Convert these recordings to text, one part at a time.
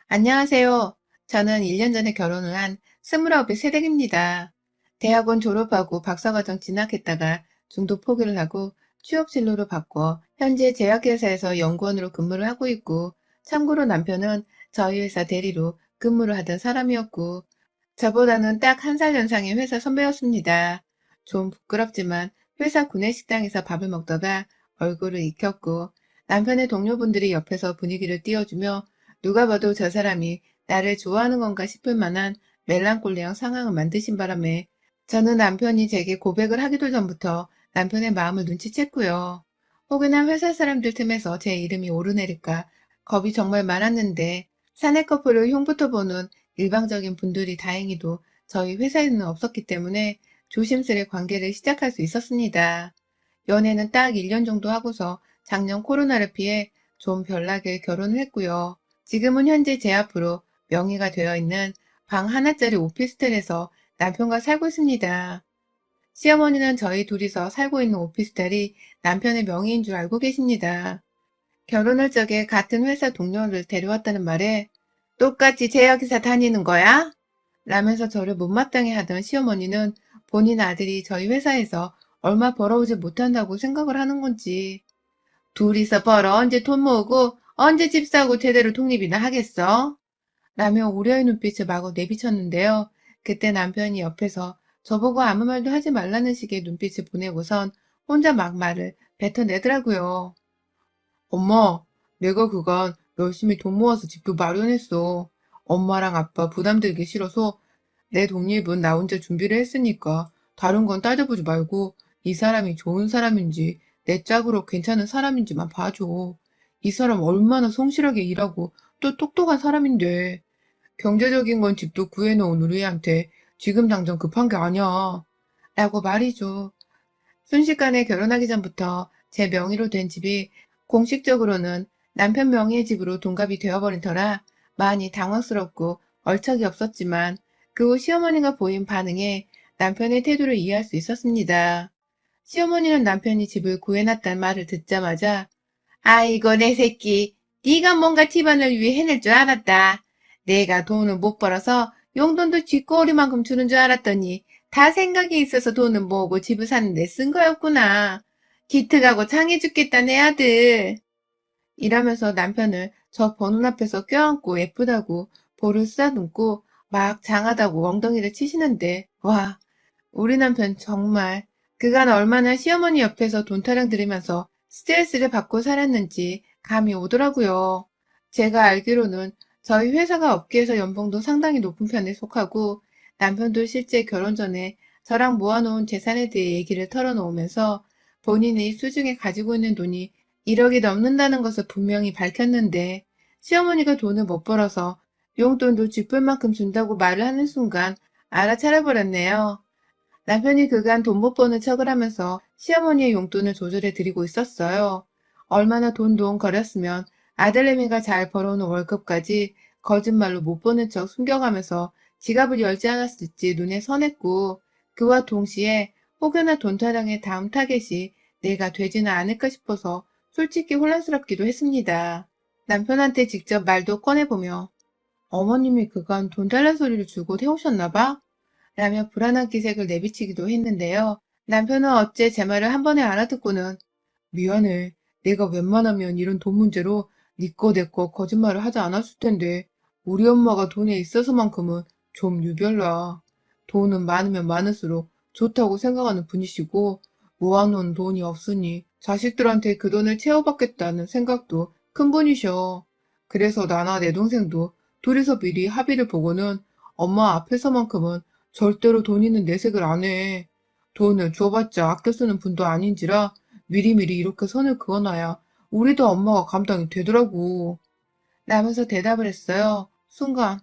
안녕하세요. 저는 1년 전에 결혼을 한 29의 새댁입니다. 대학원 졸업하고 박사과정 진학했다가 중도 포기를 하고 취업 진로를 바꿔 현재 제약회사에서 연구원으로 근무를 하고 있고, 참고로 남편은 저희 회사 대리로 근무를 하던 사람이었고, 저보다는 딱 한 살 연상의 회사 선배였습니다. 좀 부끄럽지만 회사 구내식당에서 밥을 먹다가 얼굴을 익혔고, 남편의 동료분들이 옆에서 분위기를 띄워주며 누가 봐도 저 사람이 나를 좋아하는 건가 싶을 만한 멜랑콜리한 상황을 만드신 바람에 저는 남편이 제게 고백을 하기도 전부터 남편의 마음을 눈치챘고요. 혹여나 회사 사람들 틈에서 제 이름이 오르내릴까 겁이 정말 많았는데, 사내 커플을 흉부터 보는 일방적인 분들이 다행히도 저희 회사에는 없었기 때문에 조심스레 관계를 시작할 수 있었습니다. 연애는 딱 1년 정도 하고서 작년 코로나를 피해 좀 별나게 결혼을 했고요. 지금은 현재 제 앞으로 명의가 되어 있는 방 하나짜리 오피스텔에서 남편과 살고 있습니다. 시어머니는 저희 둘이서 살고 있는 오피스텔이 남편의 명의인 줄 알고 계십니다. 결혼할 적에 같은 회사 동료를 데려왔다는 말에 똑같이 제약회사 다니는 거야? 라면서 저를 못마땅해 하던 시어머니는 본인 아들이 저희 회사에서 얼마 벌어오지 못한다고 생각을 하는 건지, 둘이서 벌어 언제 돈 모으고 언제 집 사고 제대로 독립이나 하겠어? 라며 우려의 눈빛을 마구 내비쳤는데요. 그때 남편이 옆에서 저보고 아무 말도 하지 말라는 식의 눈빛을 보내고선 혼자 막 말을 뱉어내더라고요. 엄마, 내가 그간 열심히 돈 모아서 집도 마련했어. 엄마랑 아빠 부담 들기 싫어서 내 독립은 나 혼자 준비를 했으니까 다른 건 따져보지 말고 이 사람이 좋은 사람인지 내 짝으로 괜찮은 사람인지만 봐줘. 이 사람 얼마나 성실하게 일하고 또 똑똑한 사람인데, 경제적인 건 집도 구해놓은 우리한테 지금 당장 급한 게 아니야. 라고 말이죠. 순식간에 결혼하기 전부터 제 명의로 된 집이 공식적으로는 남편 명의의 집으로 동갑이 되어버린 터라 많이 당황스럽고 얼척이 없었지만, 그 후 시어머니가 보인 반응에 남편의 태도를 이해할 수 있었습니다. 시어머니는 남편이 집을 구해놨단 말을 듣자마자 아이고 내 새끼, 네가 뭔가 집안을 위해 해낼 줄 알았다. 내가 돈을 못 벌어서 용돈도 쥐꼬리만큼 주는 줄 알았더니 다 생각이 있어서 돈을 모으고 집을 사는데 쓴 거였구나. 기특하고 창해 죽겠다 내 아들. 이러면서 남편을 저 보는 앞에서 껴안고 예쁘다고 볼을 쓰다듬고 막 장하다고 엉덩이를 치시는데, 와, 우리 남편 정말 그간 얼마나 시어머니 옆에서 돈타령 들으면서 스트레스를 받고 살았는지 감이 오더라고요. 제가 알기로는 저희 회사가 업계에서 연봉도 상당히 높은 편에 속하고, 남편도 실제 결혼 전에 저랑 모아놓은 재산에 대해 얘기를 털어놓으면서 본인이 수중에 가지고 있는 돈이 1억이 넘는다는 것을 분명히 밝혔는데, 시어머니가 돈을 못 벌어서 용돈도 쥐뿔 만큼 준다고 말을 하는 순간 알아차려버렸네요. 남편이 그간 돈 못 버는 척을 하면서 시어머니의 용돈을 조절해 드리고 있었어요. 얼마나 돈돈 거렸으면 아들내미가 잘 벌어오는 월급까지 거짓말로 못 버는 척 숨겨가면서 지갑을 열지 않았을지 눈에 선했고, 그와 동시에 혹여나 돈 타령의 다음 타겟이 내가 되지는 않을까 싶어서 솔직히 혼란스럽기도 했습니다. 남편한테 직접 말도 꺼내보며 어머님이 그간 돈 달란 소리를 주고 태우셨나 봐? 라며 불안한 기색을 내비치기도 했는데요. 남편은 어째 제 말을 한 번에 알아듣고는 미안해. 내가 웬만하면 이런 돈 문제로 네 거 내 거 거짓말을 하지 않았을 텐데, 우리 엄마가 돈에 있어서만큼은 좀 유별나. 돈은 많으면 많을수록 좋다고 생각하는 분이시고, 모아놓은 돈이 없으니 자식들한테 그 돈을 채워받겠다는 생각도 큰 분이셔. 그래서 나나 내 동생도 둘이서 미리 합의를 보고는 엄마 앞에서만큼은 절대로 돈 있는 내색을 안 해. 돈을 줘봤자 아껴 쓰는 분도 아닌지라 미리미리 이렇게 선을 그어놔야 우리도 엄마가 감당이 되더라고. 라면서 대답을 했어요. 순간,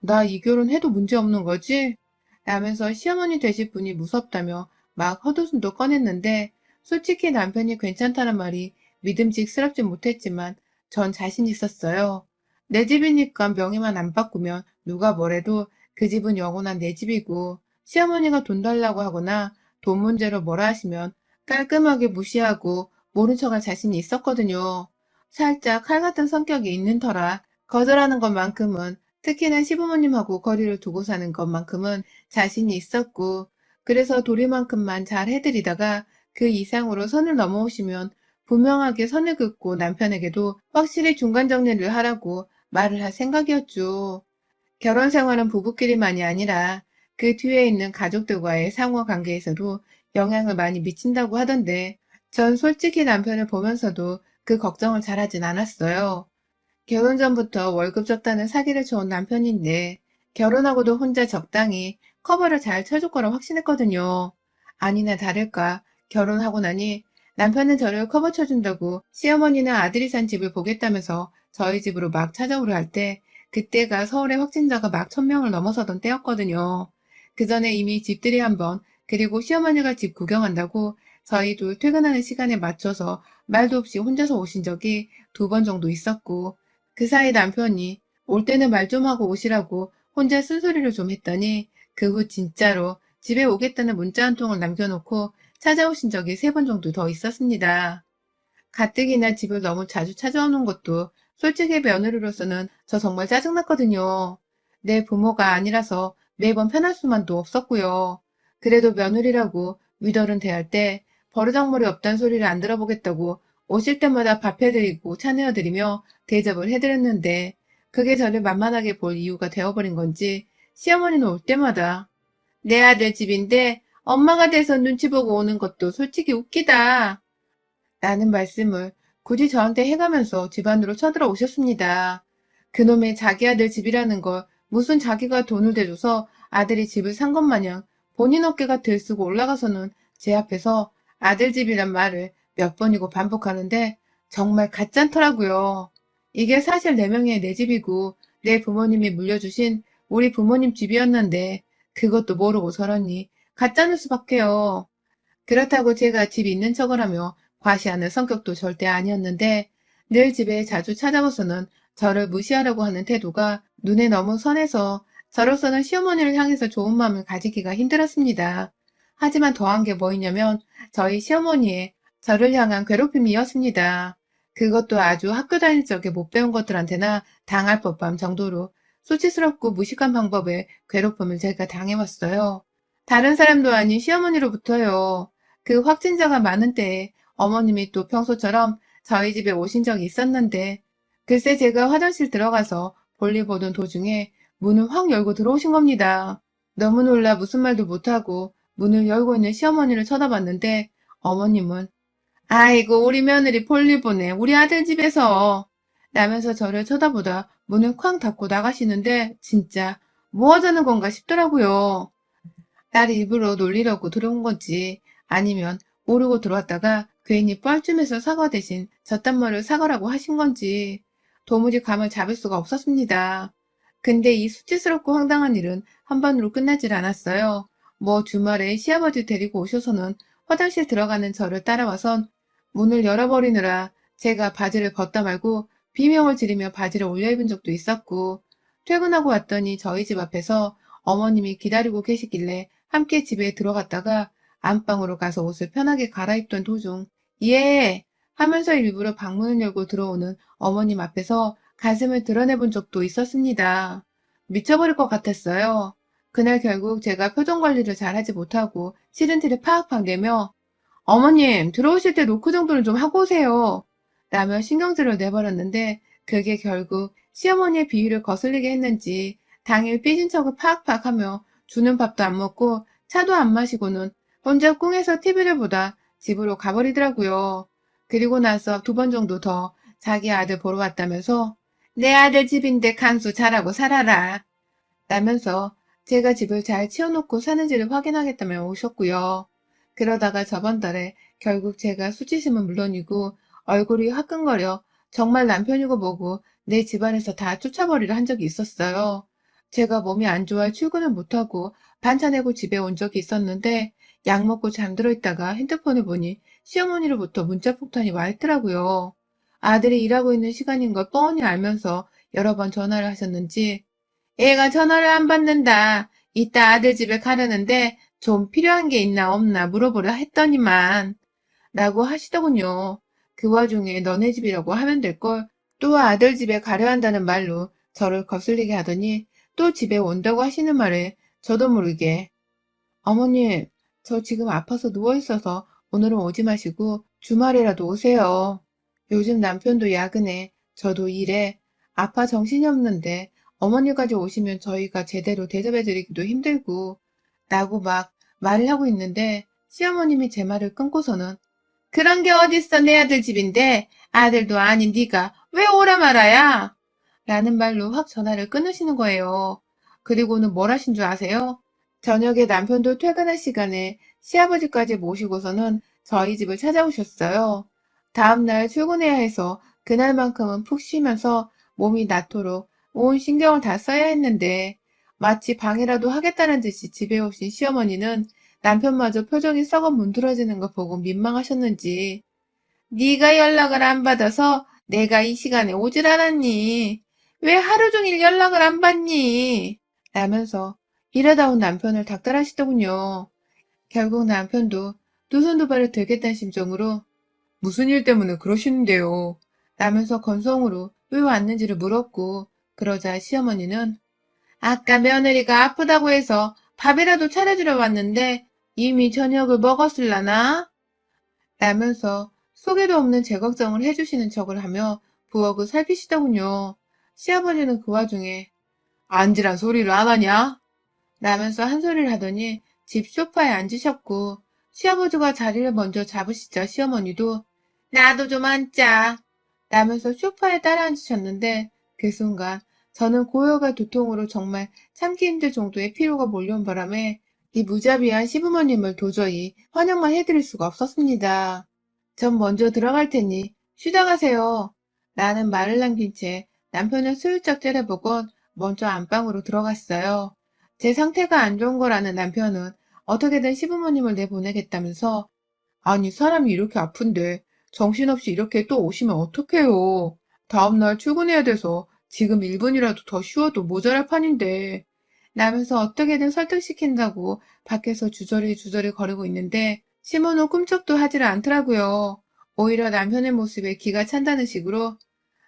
나 이 결혼 해도 문제 없는 거지? 라면서 시어머니 되실 분이 무섭다며 막 헛웃음도 꺼냈는데, 솔직히 남편이 괜찮다는 말이 믿음직스럽지 못했지만 전 자신 있었어요. 내 집이니까 명의만 안 바꾸면 누가 뭐래도 그 집은 영원한 내 집이고, 시어머니가 돈 달라고 하거나 돈 문제로 뭐라 하시면 깔끔하게 무시하고 모른 척할 자신이 있었거든요. 살짝 칼 같은 성격이 있는 터라 거절하는 것만큼은, 특히나 시부모님하고 거리를 두고 사는 것만큼은 자신이 있었고, 그래서 도리만큼만 잘 해드리다가 그 이상으로 선을 넘어오시면 분명하게 선을 긋고 남편에게도 확실히 중간 정리를 하라고 말을 할 생각이었죠. 결혼 생활은 부부끼리만이 아니라 그 뒤에 있는 가족들과의 상호 관계에서도 영향을 많이 미친다고 하던데, 전 솔직히 남편을 보면서도 그 걱정을 잘하진 않았어요. 결혼 전부터 월급 적다는 사기를 쳐온 남편인데, 결혼하고도 혼자 적당히 커버를 잘 쳐줄 거라 확신했거든요. 아니나 다를까, 결혼하고 나니 남편은 저를 커버 쳐준다고 시어머니는 아들이 산 집을 보겠다면서 저희 집으로 막 찾아오려 할 때, 그때가 서울의 확진자가 막 1000명을 넘어서던 때였거든요. 그 전에 이미 집들이 한 번, 그리고 시어머니가 집 구경한다고 저희 둘 퇴근하는 시간에 맞춰서 말도 없이 혼자서 오신 적이 2번 정도 있었고, 그 사이 남편이 올 때는 말 좀 하고 오시라고 혼자 쓴소리를 좀 했더니 그 후 진짜로 집에 오겠다는 문자 한 통을 남겨놓고 찾아오신 적이 3번 정도 더 있었습니다. 가뜩이나 집을 너무 자주 찾아오는 것도 솔직히 며느리로서는 저 정말 짜증났거든요. 내 부모가 아니라서 매번 편할 수만도 없었고요. 그래도 며느리라고 윗어른 대할 때 버르장머리 없단 소리를 안 들어보겠다고 오실 때마다 밥 해드리고 차 내어드리며 대접을 해드렸는데, 그게 저를 만만하게 볼 이유가 되어버린 건지 시어머니는 올 때마다 내 아들 집인데 엄마가 돼서 눈치 보고 오는 것도 솔직히 웃기다 라는 말씀을 굳이 저한테 해가면서 집 안으로 쳐들어오셨습니다. 그놈의 자기 아들 집이라는 걸 무슨 자기가 돈을 대줘서 아들이 집을 산 것 마냥 본인 어깨가 들쓰고 올라가서는 제 앞에서 아들 집이란 말을 몇 번이고 반복하는데 정말 가짠더라고요. 이게 사실 내 명의의 내 집이고 내 부모님이 물려주신 우리 부모님 집이었는데 그것도 모르고 저러니 가짜일 수밖에요. 그렇다고 제가 집 있는 척을 하며 과시하는 성격도 절대 아니었는데, 늘 집에 자주 찾아와서는 저를 무시하려고 하는 태도가 눈에 너무 선해서 저로서는 시어머니를 향해서 좋은 마음을 가지기가 힘들었습니다. 하지만 더한 게 뭐였냐면 저희 시어머니의 저를 향한 괴롭힘이었습니다. 그것도 아주 학교 다닐 적에 못 배운 것들한테나 당할 법한 정도로 수치스럽고 무식한 방법의 괴롭힘을 제가 당해왔어요. 다른 사람도 아닌 시어머니로부터요. 그 확진자가 많은 때에 어머님이 또 평소처럼 저희 집에 오신 적이 있었는데, 글쎄 제가 화장실 들어가서 볼일 보던 도중에 문을 확 열고 들어오신 겁니다. 너무 놀라 무슨 말도 못하고 문을 열고 있는 시어머니를 쳐다봤는데, 어머님은 아이고 우리 며느리 볼일 보네 우리 아들 집에서 라면서 저를 쳐다보다 문을 쾅 닫고 나가시는데, 진짜 뭐 하자는 건가 싶더라고요. 딸 일부러 놀리려고 들어온 건지 아니면 모르고 들어왔다가 괜히 뻘쭘해서 사과 대신 저딴 말을 사과라고 하신 건지 도무지 감을 잡을 수가 없었습니다. 근데 이 수치스럽고 황당한 일은 한 번으로 끝나질 않았어요. 뭐 주말에 시아버지 데리고 오셔서는 화장실 들어가는 저를 따라와선 문을 열어버리느라 제가 바지를 벗다 말고 비명을 지르며 바지를 올려 입은 적도 있었고, 퇴근하고 왔더니 저희 집 앞에서 어머님이 기다리고 계시길래 함께 집에 들어갔다가 안방으로 가서 옷을 편하게 갈아입던 도중 예! 하면서 일부러 방문을 열고 들어오는 어머님 앞에서 가슴을 드러내본 적도 있었습니다. 미쳐버릴 것 같았어요. 그날 결국 제가 표정 관리를 잘하지 못하고 싫은 티를 팍팍 내며 어머님 들어오실 때 노크 정도는 좀 하고 오세요 라며 신경질을 내버렸는데, 그게 결국 시어머니의 비위를 거슬리게 했는지 당일 삐진 척을 팍팍 하며 주는 밥도 안 먹고 차도 안 마시고는 혼자 꿍해서 TV를 보다 집으로 가버리더라고요. 그리고 나서 2번 정도 더 자기 아들 보러 왔다면서 내 아들 집인데 간수 잘하고 살아라 라면서 제가 집을 잘 치워놓고 사는지를 확인하겠다며 오셨고요. 그러다가 저번 달에 결국 제가 수치심은 물론이고 얼굴이 화끈거려 정말 남편이고 뭐고 내 집안에서 다 쫓아버리려 한 적이 있었어요. 제가 몸이 안 좋아 출근을 못하고 반차 내고 집에 온 적이 있었는데, 약 먹고 잠들어 있다가 핸드폰을 보니 시어머니로부터 문자 폭탄이 와 있더라고요. 아들이 일하고 있는 시간인 걸 뻔히 알면서 여러 번 전화를 하셨는지 애가 전화를 안 받는다. 이따 아들 집에 가려는데 좀 필요한 게 있나 없나 물어보려 했더니만 라고 하시더군요. 그 와중에 너네 집이라고 하면 될 걸 또 아들 집에 가려 한다는 말로 저를 거슬리게 하더니 또 집에 온다고 하시는 말에 저도 모르게 어머님, 저 지금 아파서 누워있어서 오늘은 오지 마시고 주말이라도 오세요. 요즘 남편도 야근해, 저도 일해. 아파 정신이 없는데 어머니까지 오시면 저희가 제대로 대접해드리기도 힘들고 라고 막 말을 하고 있는데 시어머님이 제 말을 끊고서는 그런 게 어딨어 내 아들 집인데 아들도 아닌 네가 왜 오라 말아야? 라는 말로 확 전화를 끊으시는 거예요. 그리고는 뭘 하신 줄 아세요? 저녁에 남편도 퇴근할 시간에 시아버지까지 모시고서는 저희 집을 찾아오셨어요. 다음날 출근해야 해서 그날만큼은 푹 쉬면서 몸이 낫도록 온 신경을 다 써야 했는데 마치 방해라도 하겠다는 듯이 집에 오신 시어머니는 남편마저 표정이 썩어 문드러지는 거 보고 민망하셨는지 네가 연락을 안 받아서 내가 이 시간에 오질 않았니? 왜 하루 종일 연락을 안 받니? 라면서 일하다 온 남편을 닥달하시더군요. 결국 남편도 두 손 두 발을 들겠다는 심정으로 무슨 일 때문에 그러시는데요? 라면서 건성으로 왜 왔는지를 물었고 그러자 시어머니는 아까 며느리가 아프다고 해서 밥이라도 차려주러 왔는데 이미 저녁을 먹었을라나? 라면서 속에도 없는 제 걱정을 해주시는 척을 하며 부엌을 살피시더군요. 시아버지는 그 와중에 앉으란 소리를 안 하냐? 라면서 한 소리를 하더니 집 소파에 앉으셨고 시아버지가 자리를 먼저 잡으시자 시어머니도 나도 좀 앉자 라면서 소파에 따라 앉으셨는데 그 순간 저는 고열과 두통으로 정말 참기 힘들 정도의 피로가 몰려온 바람에 이 무자비한 시부모님을 도저히 환영만 해드릴 수가 없었습니다. 전 먼저 들어갈 테니 쉬다 가세요. 라는 말을 남긴 채 남편을 슬쩍 째려보곤 먼저 안방으로 들어갔어요. 제 상태가 안 좋은 거라는 남편은 어떻게든 시부모님을 내보내겠다면서 아니 사람이 이렇게 아픈데 정신없이 이렇게 또 오시면 어떡해요. 다음날 출근해야 돼서 지금 1분이라도 더 쉬어도 모자랄 판인데 라면서 어떻게든 설득시킨다고 밖에서 주저리 거리고 있는데 시모는 꿈쩍도 하지를 않더라고요. 오히려 남편의 모습에 기가 찬다는 식으로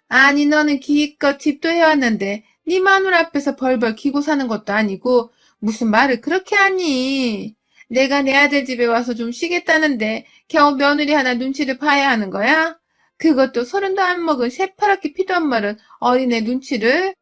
아니 너는 기껏 집도 해왔는데 네 마누라 앞에서 벌벌 기고 사는 것도 아니고 무슨 말을 그렇게 하니? 내가 내 아들 집에 와서 좀 쉬겠다는데 겨우 며느리 하나 눈치를 봐야 하는 거야? 그것도 서른도 안 먹은 새파랗게 피도 안 마른 어린애 눈치를?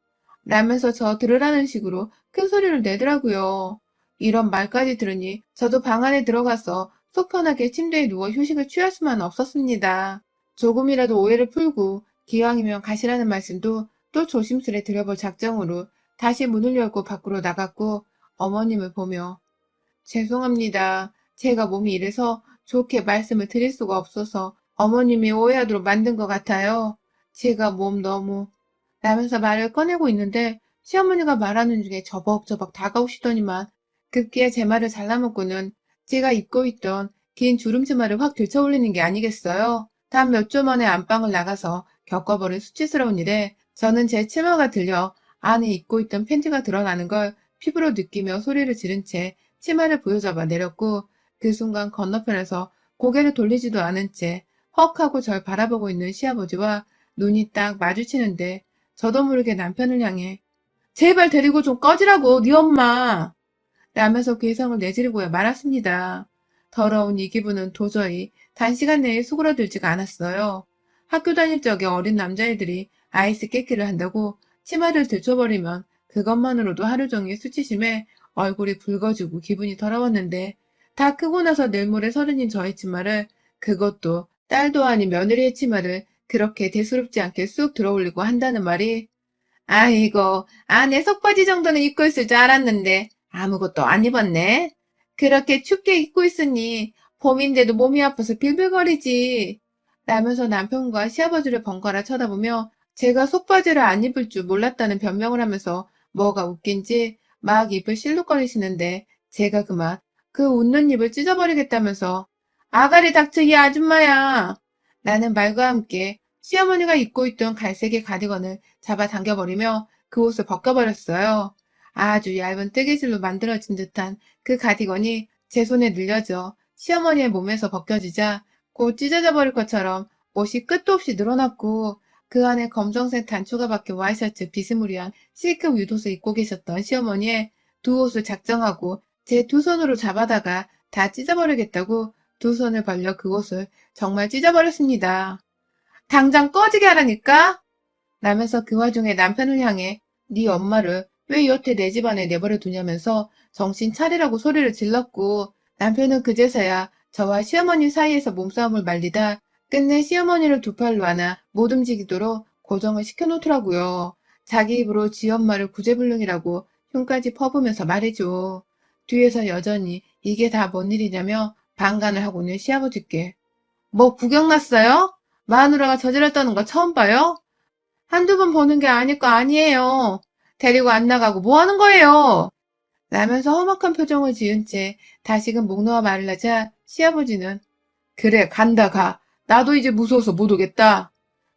라면서 저 들으라는 식으로 큰 소리를 내더라고요. 이런 말까지 들으니 저도 방 안에 들어가서 속 편하게 침대에 누워 휴식을 취할 수만 없었습니다. 조금이라도 오해를 풀고 기왕이면 가시라는 말씀도 또 조심스레 드려볼 작정으로 다시 문을 열고 밖으로 나갔고 어머님을 보며 죄송합니다. 제가 몸이 이래서 좋게 말씀을 드릴 수가 없어서 어머님이 오해하도록 만든 것 같아요. 제가 몸 너무 라면서 말을 꺼내고 있는데 시어머니가 말하는 중에 저벅저벅 다가오시더니만 급기야 제 말을 잘라먹고는 제가 입고 있던 긴 주름 치마를 확 들쳐올리는 게 아니겠어요? 단 몇 주 만에 안방을 나가서 겪어버린 수치스러운 일에 저는 제 치마가 들려 안에 입고 있던 팬티가 드러나는 걸 피부로 느끼며 소리를 지른 채 치마를 부여잡아 내렸고 그 순간 건너편에서 고개를 돌리지도 않은 채 헉 하고 절 바라보고 있는 시아버지와 눈이 딱 마주치는데 저도 모르게 남편을 향해 제발 데리고 좀 꺼지라고 네 엄마 라면서 괴성을 내지르고야 말았습니다. 더러운 이 기분은 도저히 단시간 내에 수그러들지가 않았어요. 학교 다닐 적에 어린 남자애들이 아이스 깨끼를 한다고 치마를 들춰버리면 그것만으로도 하루 종일 수치심에 얼굴이 붉어지고 기분이 더러웠는데 다 크고 나서 내일 모레 서른인 저의 치마를 그것도 딸도 아닌 며느리의 치마를 그렇게 대수롭지 않게 쑥 들어올리고 한다는 말이 아이고, 안에 속바지 정도는 입고 있을 줄 알았는데 아무것도 안 입었네. 그렇게 춥게 입고 있으니 봄인데도 몸이 아파서 빌빌거리지. 라면서 남편과 시아버지를 번갈아 쳐다보며 제가 속바지를 안 입을 줄 몰랐다는 변명을 하면서 뭐가 웃긴지 막 입을 실룩거리시는데 제가 그만 그 웃는 입을 찢어버리겠다면서 아가리 닥쳐 이 아줌마야. 라는 말과 함께 시어머니가 입고 있던 갈색의 가디건을 잡아당겨버리며 그 옷을 벗겨버렸어요. 아주 얇은 뜨개질로 만들어진 듯한 그 가디건이 제 손에 늘려져 시어머니의 몸에서 벗겨지자 곧 찢어져 버릴 것처럼 옷이 끝도 없이 늘어났고 그 안에 검정색 단추가 박힌 와이셔츠 비스무리한 실크 윗옷을 입고 계셨던 시어머니의 두 옷을 작정하고 제 두 손으로 잡아다가 다 찢어버리겠다고 두 손을 벌려 그 옷을 정말 찢어버렸습니다. 당장 꺼지게 하라니까? 라면서 그 와중에 남편을 향해 네 엄마를 왜 여태 내 집안에 내버려 두냐면서 정신 차리라고 소리를 질렀고 남편은 그제서야 저와 시어머니 사이에서 몸싸움을 말리다 끝내 시어머니를 두 팔로 안아 못 움직이도록 고정을 시켜놓더라고요. 자기 입으로 지 엄마를 구제불능이라고 흉까지 퍼부면서 말이죠. 뒤에서 여전히 이게 다 뭔 일이냐며 반간을 하고 있는 시아버지께 뭐 구경 났어요? 마누라가 저질렀다는 거 처음 봐요? 한두 번 보는 게 아닐 거 아니에요. 데리고 안 나가고 뭐 하는 거예요? 라면서 험악한 표정을 지은 채 다시금 목 놓아 말을 하자 시아버지는 그래 간다 가. 나도 이제 무서워서 못 오겠다.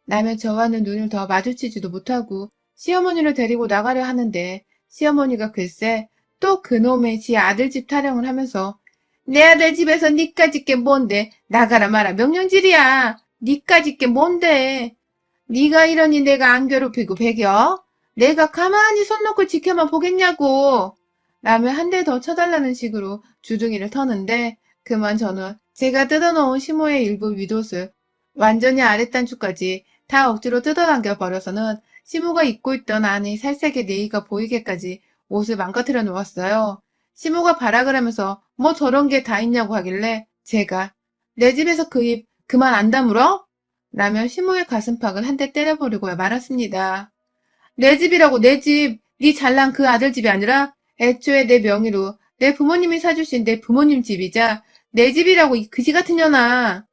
라며 저와는 눈을 더 마주치지도 못하고 시어머니를 데리고 나가려 하는데 시어머니가 글쎄 또 그놈의 지 아들 집 타령을 하면서 내 아들 집에서 니까짓 게 뭔데 나가라 마라 명령질이야. 니까짓 게 뭔데. 네가 이러니 내가 안 괴롭히고 배겨? 내가 가만히 손 놓고 지켜만 보겠냐고. 라며 한 대 더 쳐달라는 식으로 주둥이를 터는데 그만 저는 제가 뜯어놓은 시모의 일부 윗옷을 완전히 아랫단추까지 다 억지로 뜯어당겨 버려서는 시모가 입고 있던 안에 살색의 네이가 보이게까지 옷을 망가뜨려 놓았어요. 시모가 발악을 하면서 뭐 저런 게 다 있냐고 하길래 제가 내 집에서 그 입 그만 안 다물어? 라며 시모의 가슴팍을 한 대 때려버리고 말았습니다. 내 집이라고 내 집, 네 잘난 그 아들 집이 아니라 애초에 내 명의로 내 부모님이 사주신 내 부모님 집이자 내 집이라고 이 그지 같은 년아.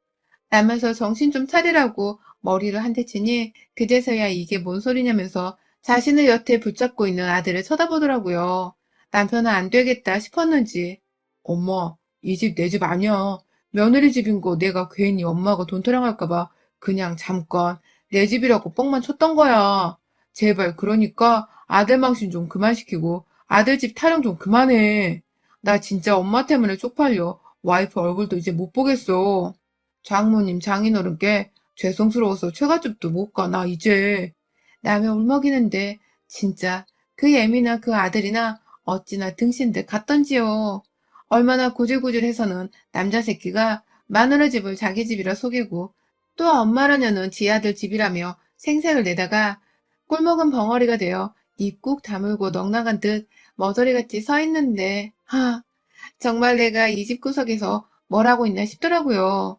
라면서 정신 좀 차리라고 머리를 한 대 치니 그제서야 이게 뭔 소리냐면서 자신을 여태 붙잡고 있는 아들을 쳐다보더라고요. 남편은 안 되겠다 싶었는지 엄마, 이 집 내 집 아니야. 며느리 집인 거 내가 괜히 엄마가 돈 타령할까봐 그냥 잠깐 내 집이라고 뻥만 쳤던 거야. 제발 그러니까 아들 망신 좀 그만 시키고 아들 집 타령 좀 그만해. 나 진짜 엄마 때문에 쪽팔려. 와이프 얼굴도 이제 못 보겠어. 장모님 장인어른께 죄송스러워서 최가집도 못 가, 나 이제. 라며 울먹이는데 진짜 그 애미나 그 아들이나 어찌나 등신들 같던지요. 얼마나 구질구질해서는 남자 새끼가 마누라 집을 자기 집이라 속이고 또 엄마라냐는 지 아들 집이라며 생색을 내다가 꿀먹은 벙어리가 되어 입 꾹 다물고 넋나간 듯 머저리같이 서 있는데 정말 내가 이 집 구석에서 뭘 하고 있나 싶더라고요.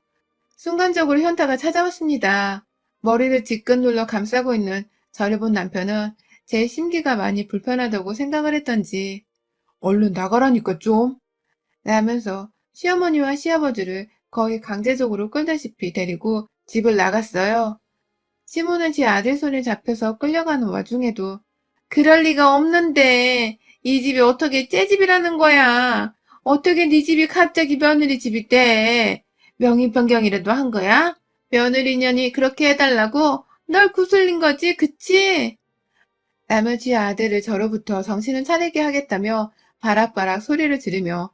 순간적으로 현타가 찾아왔습니다. 머리를 지끈 눌러 감싸고 있는 저를 본 남편은 제 심기가 많이 불편하다고 생각을 했던지 얼른 나가라니까 좀 라면서 시어머니와 시아버지를 거의 강제적으로 끌다시피 데리고 집을 나갔어요. 시모는 제 아들 손에 잡혀서 끌려가는 와중에도 그럴 리가 없는데 이 집이 어떻게 제 집이라는 거야. 어떻게 네 집이 갑자기 며느리 집이 돼. 명의 변경이라도 한 거야? 며느리년이 그렇게 해달라고 널 구슬린 거지, 그치? 나머지 아들을 저로부터 정신을 차리게 하겠다며 바락바락 소리를 지르며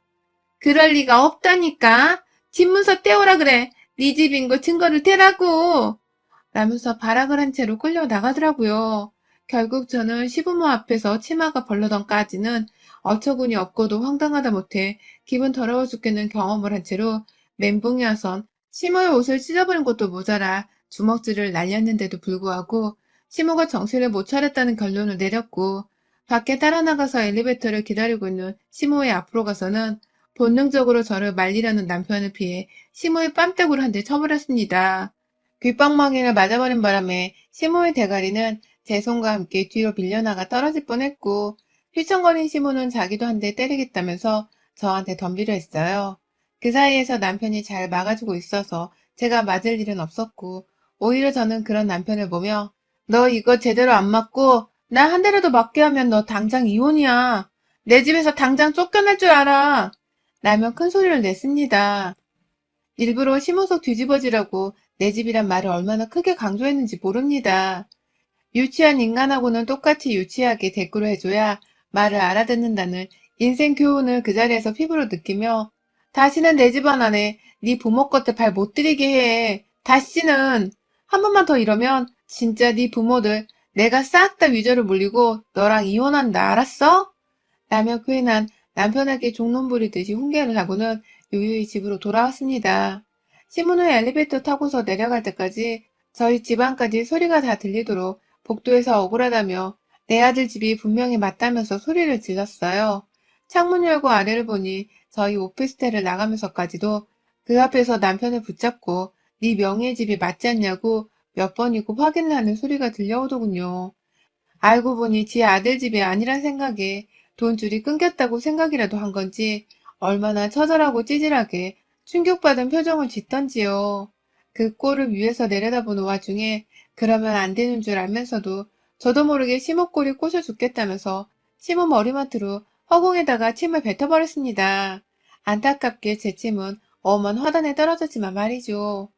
그럴 리가 없다니까. 집문서 떼오라 그래. 네 집인 거 증거를 대라고. 라면서 발악을 한 채로 끌려 나가더라고요. 결국 저는 시부모 앞에서 치마가 벌러덩까지는 어처구니 없고도 황당하다 못해 기분 더러워 죽겠는 경험을 한 채로 멘붕이 와선 시모의 옷을 찢어버린 것도 모자라 주먹질을 날렸는데도 불구하고 시모가 정신을 못 차렸다는 결론을 내렸고 밖에 따라 나가서 엘리베이터를 기다리고 있는 시모의 앞으로 가서는 본능적으로 저를 말리려는 남편을 피해 시모의 뺨때구를 한 대 쳐버렸습니다. 귓방망이를 맞아버린 바람에 시모의 대가리는 제 손과 함께 뒤로 밀려나가 떨어질 뻔했고 휘청거린 시모는 자기도 한 대 때리겠다면서 저한테 덤비려 했어요. 그 사이에서 남편이 잘 막아주고 있어서 제가 맞을 일은 없었고 오히려 저는 그런 남편을 보며 너 이거 제대로 안 맞고 나 한 대라도 맞게 하면 너 당장 이혼이야. 내 집에서 당장 쫓겨날 줄 알아. 라며 큰 소리를 냈습니다. 일부러 심호석 뒤집어지라고 내 집이란 말을 얼마나 크게 강조했는지 모릅니다. 유치한 인간하고는 똑같이 유치하게 대꾸를 해줘야 말을 알아듣는다는 인생 교훈을 그 자리에서 피부로 느끼며 다시는 내 집안 안에 네 부모 겉에 발 못 들이게 해. 다시는 한 번만 더 이러면 진짜 네 부모들 내가 싹 다 위조를 물리고 너랑 이혼한다 알았어? 라며 괜한 남편에게 종론 부리듯이 훈계를 하고는 유유히 집으로 돌아왔습니다. 신문 후에 엘리베이터 타고서 내려갈 때까지 저희 집안까지 소리가 다 들리도록 복도에서 억울하다며 내 아들 집이 분명히 맞다면서 소리를 질렀어요. 창문 열고 아래를 보니 저희 오피스텔을 나가면서까지도 그 앞에서 남편을 붙잡고 네 명의의 집이 맞지 않냐고 몇 번이고 확인을 하는 소리가 들려오더군요. 알고 보니 지 아들 집이 아니란 생각에 돈줄이 끊겼다고 생각이라도 한 건지 얼마나 처절하고 찌질하게 충격받은 표정을 짓던지요. 그 꼴을 위에서 내려다보는 와중에 그러면 안 되는 줄 알면서도 저도 모르게 심호골이 꼬셔 죽겠다면서 심호 머리맡으로 허공에다가 침을 뱉어버렸습니다. 안타깝게 제 침은 엄한 화단에 떨어졌지만 말이죠.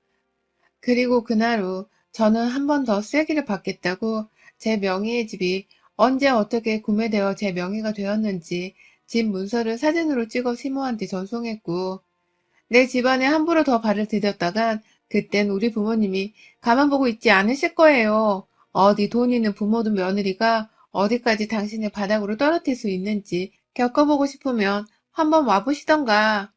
그리고 그날 후 저는 한 번 더 쐐기를 받겠다고 제 명의의 집이 언제 어떻게 구매되어 제 명의가 되었는지 집 문서를 사진으로 찍어 시모한테 전송했고 내 집안에 함부로 더 발을 디뎠다간 그땐 우리 부모님이 가만 보고 있지 않으실 거예요. 어디 돈 있는 부모도 며느리가 어디까지 당신을 바닥으로 떨어뜨릴 수 있는지 겪어보고 싶으면 한번 와보시던가.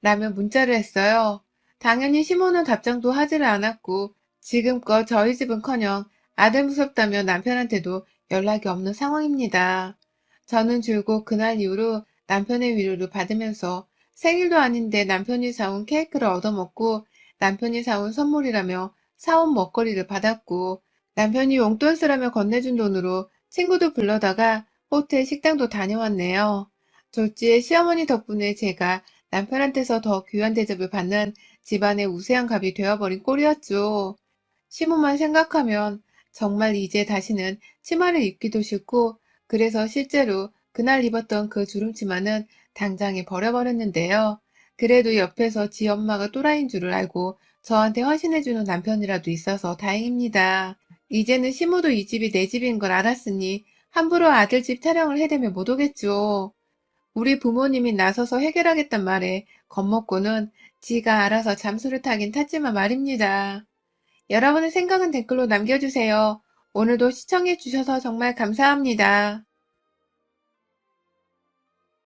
라며 문자를 했어요. 당연히 시모는 답장도 하지를 않았고 지금껏 저희 집은커녕 아들 무섭다며 남편한테도 연락이 없는 상황입니다. 저는 줄곧 그날 이후로 남편의 위로를 받으면서 생일도 아닌데 남편이 사온 케이크를 얻어먹고 남편이 사온 선물이라며 사온 먹거리를 받았고 남편이 용돈 쓰라며 건네준 돈으로 친구도 불러다가 호텔 식당도 다녀왔네요. 졸지에 시어머니 덕분에 제가 남편한테서 더 귀한 대접을 받는 집안의 우세한 갑이 되어버린 꼴이었죠. 시모만 생각하면 정말 이제 다시는 치마를 입기도 싫고 그래서 실제로 그날 입었던 그 주름치마는 당장에 버려버렸는데요. 그래도 옆에서 지 엄마가 또라이인 줄을 알고 저한테 헌신해주는 남편이라도 있어서 다행입니다. 이제는 시모도 이 집이 내 집인 걸 알았으니 함부로 아들 집 타령을 해대면 못 오겠죠. 우리 부모님이 나서서 해결하겠단 말에 겁먹고는 지가 알아서 잠수를 타긴 탔지만 말입니다. 여러분의 생각은 댓글로 남겨주세요. 오늘도 시청해주셔서 정말 감사합니다.